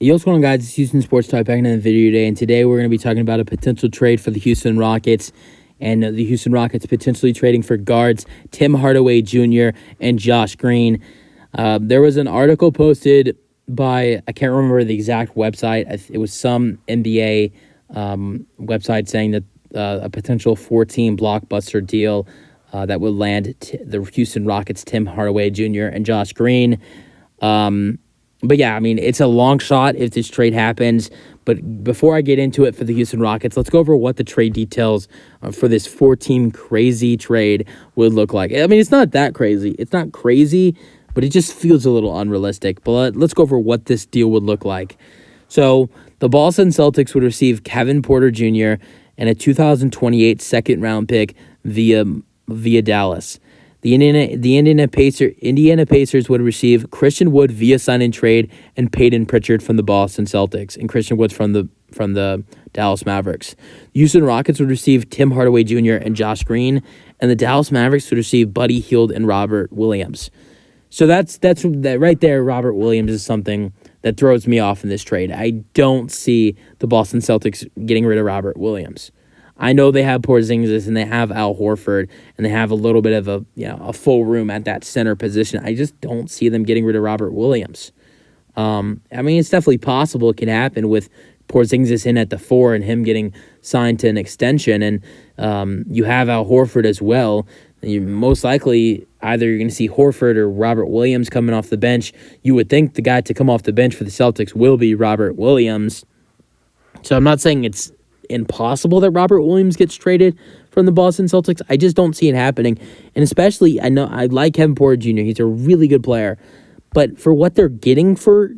Yo, what's going on, guys? It's Houston Sports Talk back in the video today, and today we're going to be talking about a potential trade for the Houston Rockets, and the Houston Rockets potentially trading for guards Tim Hardaway Jr. and Josh Green. There was an article posted by, I can't remember the exact website. It was some NBA website saying that a potential 4-team blockbuster deal that would land the Houston Rockets Tim Hardaway Jr. and Josh Green. But yeah, I mean, it's a long shot if this trade happens. But before I get into it for the Houston Rockets, let's go over what the trade details for this 4-team crazy trade would look like. I mean, it's not that crazy. It's not crazy, but it just feels a little unrealistic. But let's go over what this deal would look like. So the Boston Celtics would receive Kevin Porter Jr. and a 2028 second-round pick via Dallas. The Indiana Pacers would receive Christian Wood via sign and trade and Peyton Pritchard from the Boston Celtics, and Christian Wood's from the Dallas Mavericks. The Houston Rockets would receive Tim Hardaway Jr. and Josh Green, and the Dallas Mavericks would receive Buddy Hield and Robert Williams. So that's right there. Robert Williams is something that throws me off in this trade. I don't see the Boston Celtics getting rid of Robert Williams. I know they have Porzingis and they have Al Horford and they have a little bit of a full room at that center position. I just don't see them getting rid of Robert Williams. I mean, it's definitely possible it can happen with Porzingis in at the 4 and him getting signed to an extension, and you have Al Horford as well. You most likely either you're going to see Horford or Robert Williams coming off the bench. You would think the guy to come off the bench for the Celtics will be Robert Williams. So I'm not saying it's impossible that Robert Williams gets traded from the Boston Celtics. I just don't see it happening. And especially, I know I like Kevin Porter Jr. He's a really good player. But for what they're getting for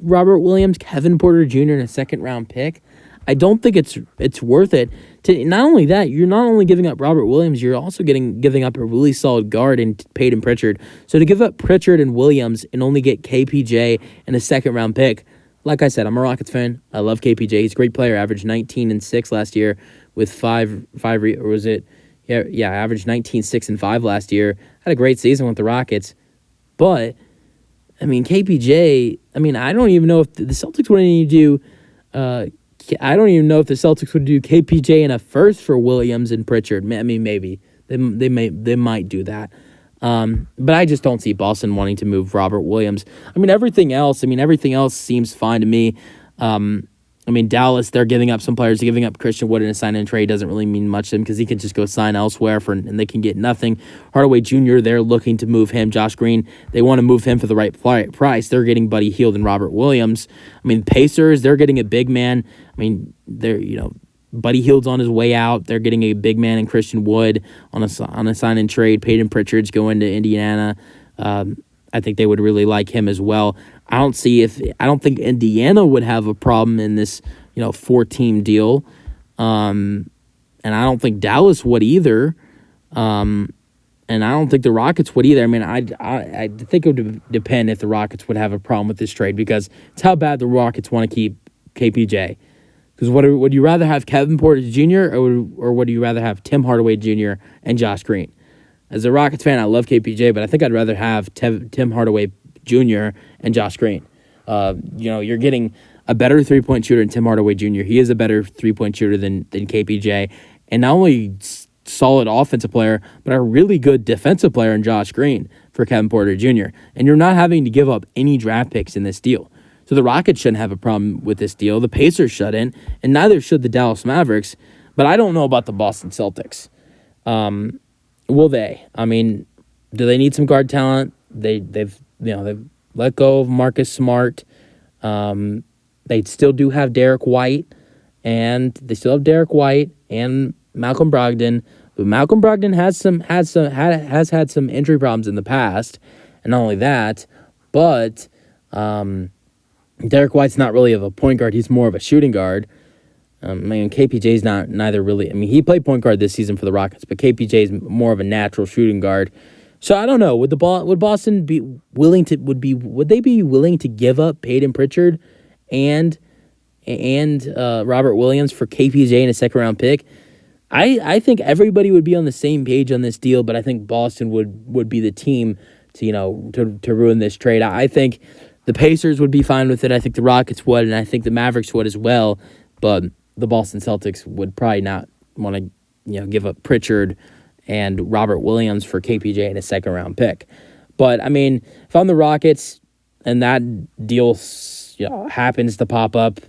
Robert Williams, Kevin Porter Jr. and a second-round pick, I don't think it's worth it. To not only that, you're not only giving up Robert Williams, you're also giving up a really solid guard in Peyton Pritchard. So to give up Pritchard and Williams and only get KPJ and a second-round pick, like I said, I'm a Rockets fan. I love KPJ. He's a great player. Averaged 19 and 6 last year with averaged 19, 6, and 5 last year. Had a great season with the Rockets. But, I mean, KPJ, I mean, I don't even know if the Celtics would need to do, I don't even know if the Celtics would do KPJ in a first for Williams and Pritchard. I mean, maybe. They might do that. But I just don't see Boston wanting to move Robert Williams. I mean, everything else seems fine to me. I mean, Dallas, they're giving up some players. Giving up Christian Wood in a sign-and trade doesn't really mean much to them because he can just go sign elsewhere and they can get nothing. Hardaway Jr., they're looking to move him. Josh Green, they want to move him for the right price. They're getting Buddy Hield and Robert Williams. I mean, Pacers, they're getting a big man. I mean, Buddy Hield's on his way out. They're getting a big man in Christian Wood on a sign and trade. Peyton Pritchard's going to Indiana. I think they would really like him as well. I don't think Indiana would have a problem in this 4-team deal, and I don't think Dallas would either. And I don't think the Rockets would either. I mean, I think it would depend if the Rockets would have a problem with this trade because it's how bad the Rockets want to keep KPJ. Because would you rather have Kevin Porter Jr. or would you rather have Tim Hardaway Jr. and Josh Green? As a Rockets fan, I love KPJ, but I think I'd rather have Tim Hardaway Jr. and Josh Green. You're getting a better three-point shooter in Tim Hardaway Jr. He is a better three-point shooter than KPJ. And not only solid offensive player, but a really good defensive player in Josh Green for Kevin Porter Jr. And you're not having to give up any draft picks in this deal. So the Rockets shouldn't have a problem with this deal. The Pacers shouldn't, and neither should the Dallas Mavericks. But I don't know about the Boston Celtics. Will they? I mean, do they need some guard talent? They've let go of Marcus Smart. They still do have Derek White, and Malcolm Brogdon. But Malcolm Brogdon has had some injury problems in the past, and not only that, but Derek White's not really of a point guard. He's more of a shooting guard. KPJ's neither really. I mean, he played point guard this season for the Rockets, but KPJ's more of a natural shooting guard. So I don't know. Would Boston be willing to? Would they be willing to give up Peyton Pritchard and Robert Williams for KPJ and a second-round pick? I think everybody would be on the same page on this deal, but I think Boston would be the team to ruin this trade. I think The Pacers would be fine with it. I think the Rockets would, and I think the Mavericks would as well. But the Boston Celtics would probably not want to, give up Pritchard and Robert Williams for KPJ and a second-round pick. But, I mean, if I'm the Rockets and that deal happens to pop up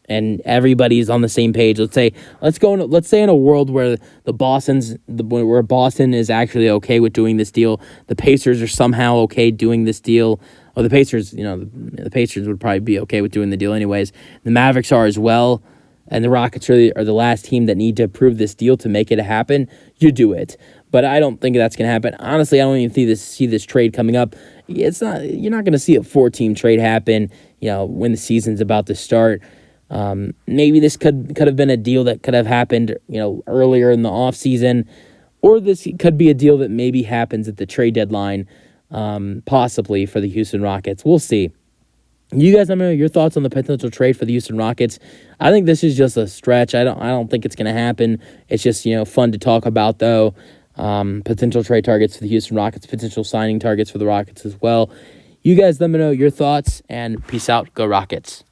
and everybody's on the same page, let's say in a world where where Boston is actually okay with doing this deal, the Pacers are somehow okay doing this deal. Or the Pacers, the Pacers would probably be okay with doing the deal anyways. The Mavericks are as well, and the Rockets are the last team that need to approve this deal to make it happen. You do it. But I don't think that's going to happen. Honestly, I don't even see this trade coming up. You're not going to see a 4-team trade happen, when the season's about to start. Maybe this could have been a deal that could have happened, earlier in the offseason, or this could be a deal that maybe happens at the trade deadline, possibly for the Houston Rockets. We'll see. You guys, let me know your thoughts on the potential trade for the Houston Rockets. I think this is just a stretch. I don't think it's going to happen. It's just fun to talk about though. Potential trade targets for the Houston Rockets, potential signing targets for the Rockets as well. You guys, let me know your thoughts, and peace out. Go Rockets.